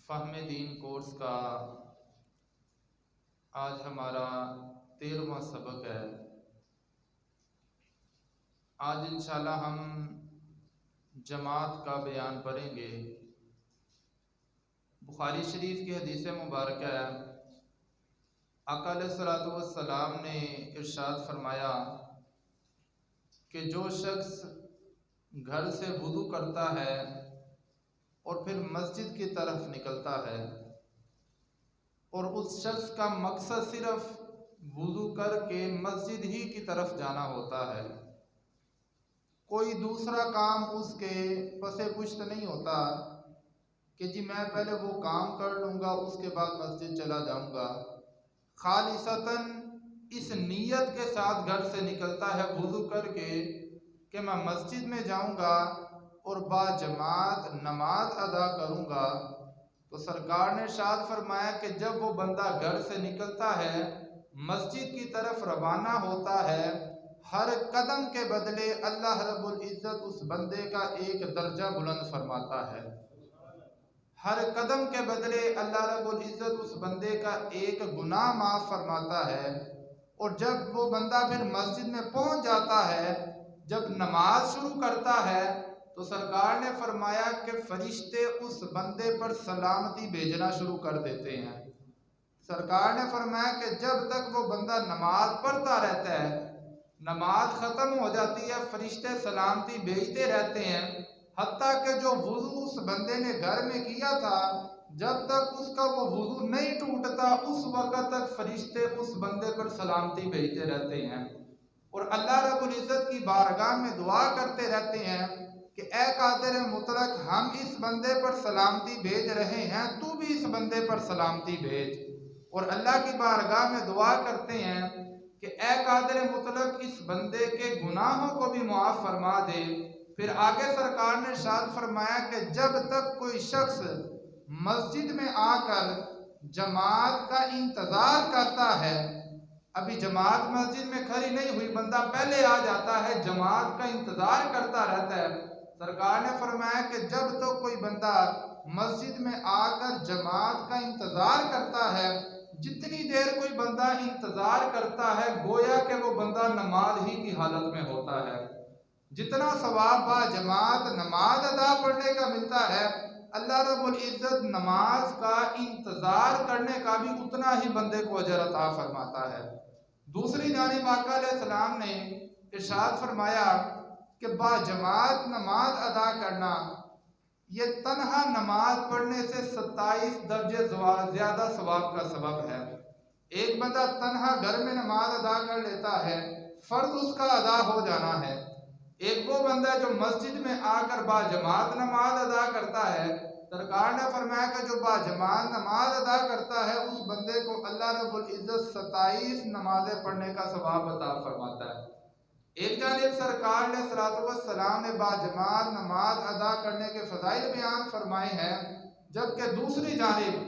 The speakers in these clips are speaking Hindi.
फ़हम दीन कोर्स का आज हमारा 13वां सबक है। आज इंशाल्लाह हम जमात का बयान पढ़ेंगे। बुखारी शरीफ की हदीस मुबारक है, आका अलैहिस्सलातु वस्सलाम ने इरशाद फरमाया कि जो शख्स घर से वुज़ू करता है और फिर मस्जिद की तरफ निकलता है और उस शख्स का मकसद सिर्फ वुज़ू करके मस्जिद ही की तरफ जाना होता है, कोई दूसरा काम उसके पसे पुश्त नहीं होता कि जी मैं पहले वो काम कर लूँगा उसके बाद मस्जिद चला जाऊँगा। खालिसतन इस नीयत के साथ घर से निकलता है वुज़ू करके कि मैं मस्जिद में जाऊँगा और बाजमात नमाज अदा करूँगा, तो सरकार ने इरशाद फरमाया कि जब वो बंदा घर से निकलता है मस्जिद की तरफ रवाना होता है, हर कदम के बदले अल्लाह रब्बुल इज़्ज़त उस बंदे का एक दर्जा बुलंद फरमाता है। हर कदम के बदले अल्लाह रब्बुल इज़्ज़त उस बंदे का एक गुनाह माफ़ फरमाता है। और जब वो बंदा फिर मस्जिद में पहुंच जाता है, जब नमाज शुरू करता है, तो सरकार ने फरमाया कि फरिश्ते उस बंदे पर सलामती भेजना शुरू कर देते हैं। सरकार ने फरमाया कि जब तक वो बंदा नमाज पढ़ता रहता है, नमाज ख़त्म हो जाती है, फरिश्ते सलामती भेजते रहते हैं, हत्ता कि जो वुज़ू उस बंदे ने घर में किया था, जब तक उसका वो वुज़ू नहीं टूटता उस वक़्त तक फरिश्ते उस बंदे पर सलामती भेजते रहते हैं और अल्लाह रब्बुल इज़्ज़त की बारगाह में दुआ करते रहते हैं कि ए कादिर मुतलक, हम इस बंदे पर सलामती भेज रहे हैं, तू भी इस बंदे पर सलामती भेज। और अल्लाह की बारगाह में दुआ करते हैं कि ए कादिर मुतलक, इस बंदे के गुनाहों को भी मुआफ़ फरमा दे। फिर आगे सरकार ने इरशाद फरमाया कि जब तक कोई शख्स मस्जिद में आकर जमात का इंतज़ार करता है, अभी जमात मस्जिद में खड़ी नहीं हुई, बंदा पहले आ जाता है, जमात का इंतज़ार करता रहता है, सरकार ने फरमाया कि जब तो कोई बंदा मस्जिद में आकर जमात का इंतज़ार करता है, जितनी देर कोई बंदा इंतज़ार करता है गोया कि वो बंदा नमाज ही की हालत में होता है। जितना सवाब बा जमात नमाज अदा पढ़ने का मिलता है, अल्लाह रब्बुल इज़्ज़त नमाज का इंतज़ार करने का भी उतना ही बंदे को अजर अता फरमाता है। दूसरी जानिब आका अलैहिस्सलाम ने इरशाद फरमाया कि बाजमात नमाज अदा करना ये तन्हा नमाज पढ़ने से 27 दर्जे ज़्यादा सवाब का सबब है। एक बंदा तन्हा घर में नमाज अदा कर लेता है, फ़र्ज उसका अदा हो जाना है। एक वो बंदा जो मस्जिद में आकर बाजमात नमाज अदा करता है, सरकार ने फरमाया कि जो बाजमात नमाज अदा करता है उस बंदे को अल्लाह रब्बुल इज़्ज़त 27 नमाजें पढ़ने का सवाब अता फरमाता है। एक जानिब सरकार ने सलातो वस्सलाम ने बाजमात नमाज अदा करने के फ़ज़ाइल बयान फरमाए हैं, जबकि दूसरी जानिब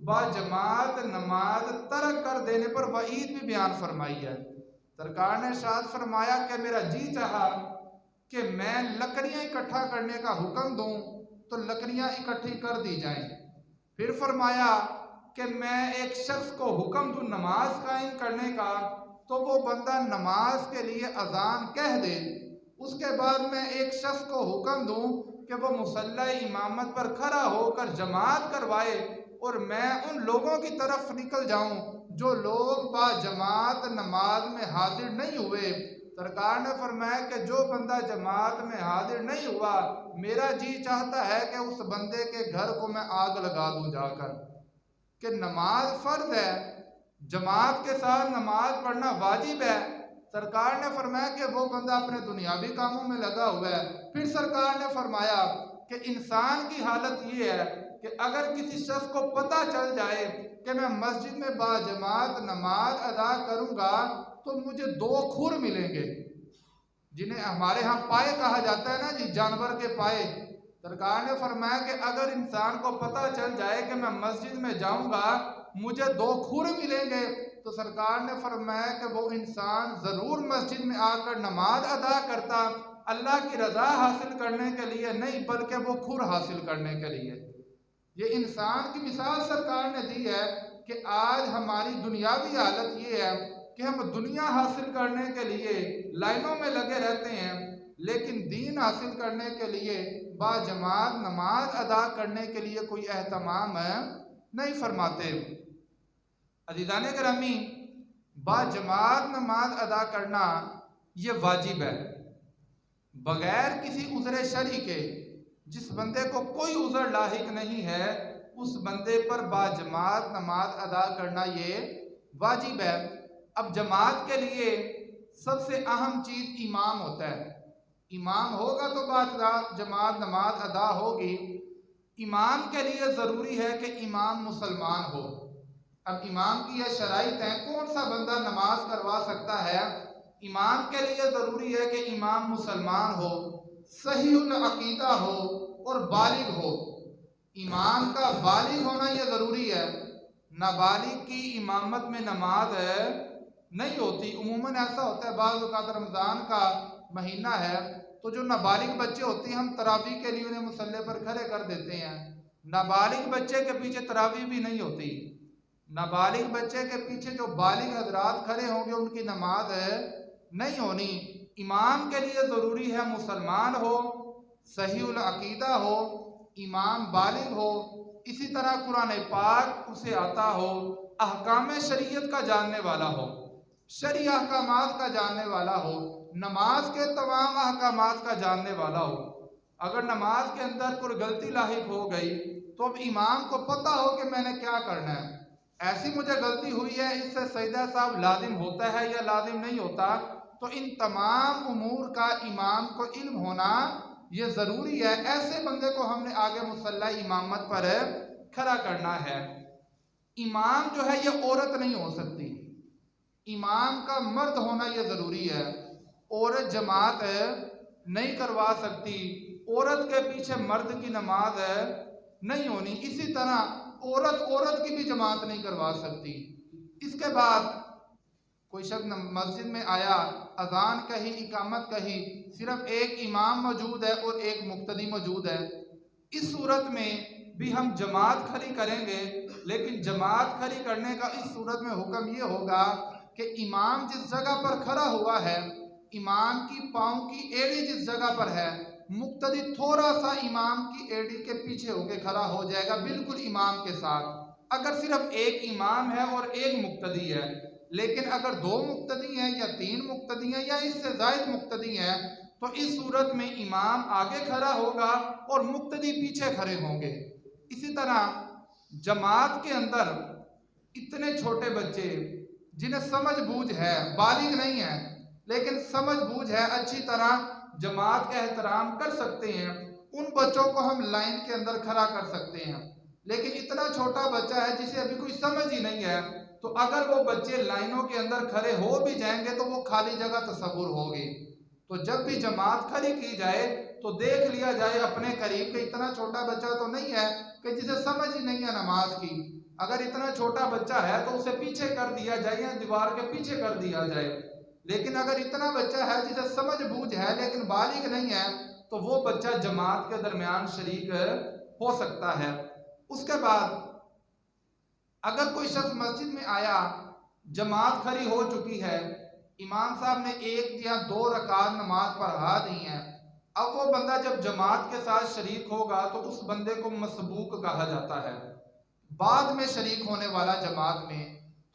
बाजमात नमाज तर्क कर देने पर वईद भी बयान फरमाई है। सरकार ने इरशाद फरमाया कि मेरा जी चाहा कि मैं लकड़ियाँ इकट्ठा करने का हुक्म दूँ तो लकड़ियाँ इकट्ठी कर दी जाएं। फिर फरमाया कि मैं एक शख्स को हुक्म दूँ नमाज कायम करने का, तो वो बंदा नमाज के लिए अजान कह दे। उसके बाद मैं एक शख्स को हुक्म दूँ कि वो मुसल्ला इमामत पर खड़ा होकर जमात करवाए और मैं उन लोगों की तरफ निकल जाऊँ जो लोग बाजमात नमाज में हाजिर नहीं हुए। सरकार ने फरमाया कि जो बंदा जमात में हाजिर नहीं हुआ, मेरा जी चाहता है कि उस बंदे के घर को मैं आग लगा दूं जाकर, कि नमाज फ़र्ज है, जमात के साथ नमाज पढ़ना वाजिब है। सरकार ने फरमाया कि वो बंदा अपने दुनियावी कामों में लगा हुआ है। फिर सरकार ने फरमाया कि इंसान की हालत ये है कि अगर किसी शख्स को पता चल जाए कि मैं मस्जिद में बाजमात नमाज अदा करूँगा तो मुझे 2 खुर मिलेंगे, जिन्हें हमारे यहाँ पाए कहा जाता है ना जी, जानवर के पाए। सरकार ने फरमाया कि अगर इंसान को पता चल जाए कि मैं मस्जिद में जाऊँगा मुझे 2 खुर मिलेंगे, तो सरकार ने फरमाया कि वो इंसान ज़रूर मस्जिद में आकर नमाज अदा करता, अल्लाह की रज़ा हासिल करने के लिए नहीं बल्कि वो खुर हासिल करने के लिए। ये इंसान की मिसाल सरकार ने दी है कि आज हमारी दुनियावी हालत ये है कि हम दुनिया हासिल करने के लिए लाइनों में लगे रहते हैं, लेकिन दीन हासिल करने के लिए बाजमात नमाज अदा करने के लिए कोई एहतमाम नहीं फरमाते। अज़ीज़ान गिरामी, बाजमात नमाज अदा करना ये वाजिब है, बगैर किसी उज़्र शरई के। जिस बंदे को कोई उज़्र लाहिक नहीं है उस बंदे पर बाजमात नमाज अदा करना ये वाजिब है। अब जमात के लिए सबसे अहम चीज़ इमाम होता है। इमाम होगा तो जमात नमाज अदा होगी। इमाम के लिए ज़रूरी है कि इमाम मुसलमान हो। अब इमाम की यह शराइत है, कौन सा बंदा नमाज करवा सकता है। इमाम के लिए ज़रूरी है कि इमाम मुसलमान हो, सहीउल अकीदा हो और बालिग हो। इमाम का बालिग होना यह ज़रूरी है। नाबालिग की इमामत में नमाज नहीं होती। उमूमन ऐसा होता है, बाज़ औक़ात रमज़ान का महीना है तो जो नाबालिग बच्चे होते हैं हम तरावी के लिए उन्हें मुसल्ले पर खड़े कर देते हैं। नाबालिग बच्चे के पीछे तरावी भी नहीं होती। नाबालिग बच्चे के पीछे जो बालिग हजरात खड़े होंगे उनकी नमाज नहीं होनी। इमाम के लिए ज़रूरी है मुसलमान हो, सहीउल अकीदा हो, इमाम बालिग हो, इसी तरह कुरान पाक उसे आता हो, अहकाम शरीयत का जानने वाला हो, शरई अहकामात का जानने वाला हो, नमाज के तमाम अहकामात का जानने वाला हो। अगर नमाज के अंदर कोई गलती लाहिक हो गई तो अब इमाम को पता हो कि मैंने क्या करना है। ऐसी मुझे गलती हुई है, इससे सजदा साहब लाजिम होता है या लाजिम नहीं होता। तो इन तमाम उमूर का इमाम को इल्म होना ये ज़रूरी है। ऐसे बंदे को हमने आगे मुसल्ला इमामत पर खड़ा करना है। इमाम जो है ये औरत नहीं हो सकती, इमाम का मर्द होना ये ज़रूरी है। औरत जमात नहीं करवा सकती, औरत के पीछे मर्द की नमाज नहीं होनी। इसी तरह औरत की भी जमात नहीं करवा सकती। इसके बाद कोई शख्स मस्जिद में आया, अजान कही, इकामत कही, सिर्फ एक इमाम मौजूद है और एक मुक्तदी मौजूद है। इस सूरत में भी हम जमात खड़ी करेंगे, लेकिन जमात खड़ी करने का इस सूरत में हुक्म ये होगा कि इमाम जिस जगह पर खड़ा हुआ है, इमाम की पाँव की एड़ी जिस जगह पर है, मुक्तदी थोड़ा सा इमाम की एड़ी के पीछे होके खड़ा हो जाएगा, बिल्कुल इमाम के साथ। अगर सिर्फ एक इमाम है और एक मुक्तदी है, लेकिन अगर दो मुक्तदी हैं या तीन मुक्तदी हैं या इससे ज़ायद मुक्तदी हैं तो इस सूरत में इमाम आगे खड़ा होगा और मुक्तदी पीछे खड़े होंगे। इसी तरह जमात के अंदर इतने छोटे बच्चे जिन्हें समझ बूझ है, बालिग नहीं है लेकिन समझ बूझ है, अच्छी तरह जमात का एहतराम कर सकते हैं, उन बच्चों को हम लाइन के अंदर खड़ा कर सकते हैं। लेकिन इतना छोटा बच्चा है जिसे अभी कोई समझ ही नहीं है, तो अगर वो बच्चे लाइनों के अंदर खड़े हो भी जाएंगे तो वो खाली जगह तस्वुर होगी। तो जब भी जमात खड़ी की जाए तो देख लिया जाए अपने करीब के इतना छोटा बच्चा तो नहीं है कि जिसे समझ ही नहीं है नमाज की। अगर इतना छोटा बच्चा है तो उसे पीछे कर दिया जाए या दीवार के पीछे कर दिया जाए। लेकिन अगर इतना बच्चा है जिसे समझ बूझ है लेकिन बालिग नहीं है तो वो बच्चा जमात के दरमियान शरीक हो सकता है। उसके बाद अगर कोई शख्स मस्जिद में आया, जमात खड़ी हो चुकी है, इमाम साहब ने 1 या 2 रकात नमाज पढ़ा दी हैं, अब वो बंदा जब जमात के साथ शरीक होगा तो उस बंदे को मसबूक कहा जाता है, बाद में शरीक होने वाला जमात में।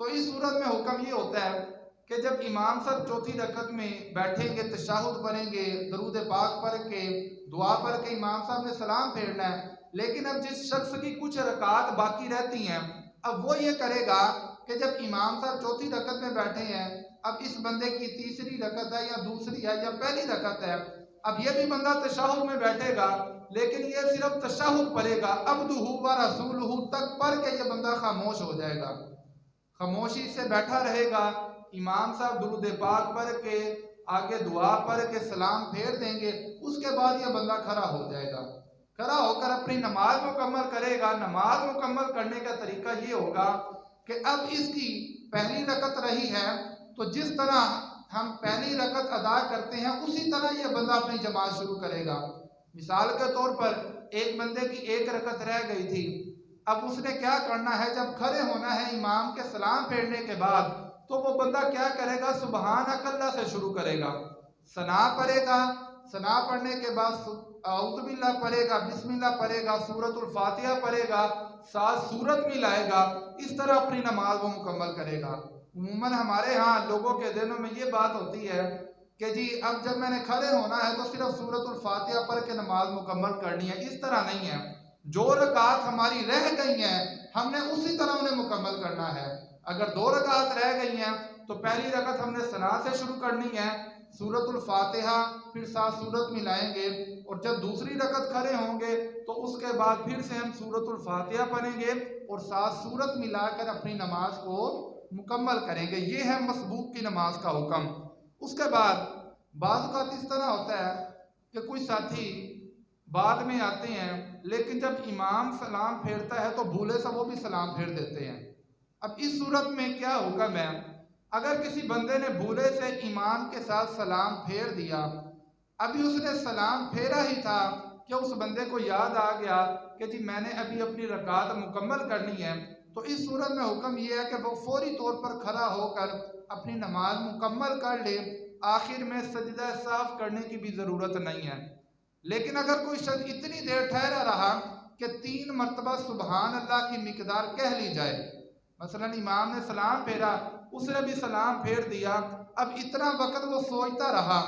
तो इस सूरत में हुक्म ये होता है कि जब इमाम साहब चौथी रकत में बैठेंगे, तशहुद पढ़ेंगे, दरूद पाक पढ़ के, दुआ पढ़ के इमाम साहब ने सलाम फेरना है। लेकिन अब जिस शख्स की कुछ रकात बाकी रहती हैं, अब वो ये करेगा कि जब इमाम साहब चौथी रकत में बैठे हैं, अब इस बंदे की तीसरी रकत है या दूसरी है या पहली रकत है, अब ये भी बंदा तशहुद में बैठेगा लेकिन ये सिर्फ तशहुद पढ़ेगा, अब्दुहु व रसूलुहु तक पढ़ के ये बंदा खामोश हो जाएगा, खामोशी से बैठा रहेगा। इमाम साहब दुरूद पाक पढ़ के, आगे दुआ पढ़ के सलाम फेर देंगे, उसके बाद ये बंदा खड़ा हो जाएगा। खड़ा होकर अपनी नमाज मुकम्मल करेगा। नमाज मुकम्मल करने का तरीका ये होगा कि अब इसकी पहली रकत रही है तो जिस तरह हम पहली रकत अदा करते हैं उसी तरह ये बंदा अपनी जमात शुरू करेगा। मिसाल के तौर पर एक बंदे की एक रकत रह गई थी, अब उसने क्या करना है, जब खड़े होना है इमाम के सलाम फेरने के बाद, तो वो बंदा क्या करेगा, सुबहान अकल्ला से शुरू करेगा, सना पढ़ेगा, सना पढ़ने के बाद औज़ु बिल्लाह पढ़ेगा, बिस्मिल्लाह पढ़ेगा, सूरतुल फातिहा पढ़ेगा, साथ सूरत मिलाएगा, इस तरह अपनी नमाज वो मुकम्मल करेगा। उम्मन हमारे यहाँ लोगों के दिलों में ये बात होती है कि जी अब जब मैंने खड़े होना है तो सिर्फ सूरतुल फातिहा पढ़ के नमाज मुकम्मल करनी है। इस तरह नहीं है, जो रकात हमारी रह गई हैं हमने उसी तरह उन्हें मुकम्मल करना है। अगर 2 रकात रह गई हैं तो पहली रकत हमने सना से शुरू करनी है, सूरतुल फातिहा, फिर साथ सूरत मिलाएंगे, और जब दूसरी रकत खड़े होंगे तो उसके बाद फिर से हम सूरतुल फातिहा पढ़ेंगे और साथ सूरत मिलाकर अपनी नमाज को मुकम्मल करेंगे। ये है मसबूक की नमाज का हुक्म। उसके बाद बाज़ औक़ात इस तरह होता है कि कोई साथी बाद में आते हैं, लेकिन जब इमाम सलाम फेरता है तो भूले से वो भी सलाम फेर देते हैं। अब इस सूरत में क्या हुक्म है, अगर किसी बंदे ने भूले से इमाम के साथ सलाम फेर दिया, अभी उसने सलाम फेरा ही था कि उस बंदे को याद आ गया कि जी मैंने अभी अपनी रकात मुकम्मल करनी है, तो इस सूरत में हुक्म यह है कि वो फौरी तौर पर खड़ा होकर अपनी नमाज मुकम्मल कर ले, आखिर में सजदा साफ करने की भी ज़रूरत नहीं है। लेकिन अगर कोई शख्स इतनी देर ठहरा रहा कि 3 मरतबा सुबहान अल्लाह की मिकदार कह ली जाए, मसलन इमाम ने सलाम फेरा, उसने भी सलाम फेर दिया, अब इतना वक्त वो सोचता रहा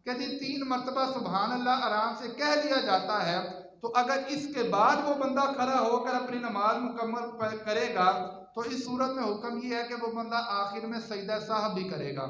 कि जी 3 मरतबा सुबहान अल्लाह आराम से कह लिया जाता है, तो अगर इसके बाद वो बंदा खड़ा होकर अपनी नमाज मुकम्मल करेगा तो इस सूरत में हुक्म ये है कि वो बंदा आखिर में सजदा साहब भी करेगा।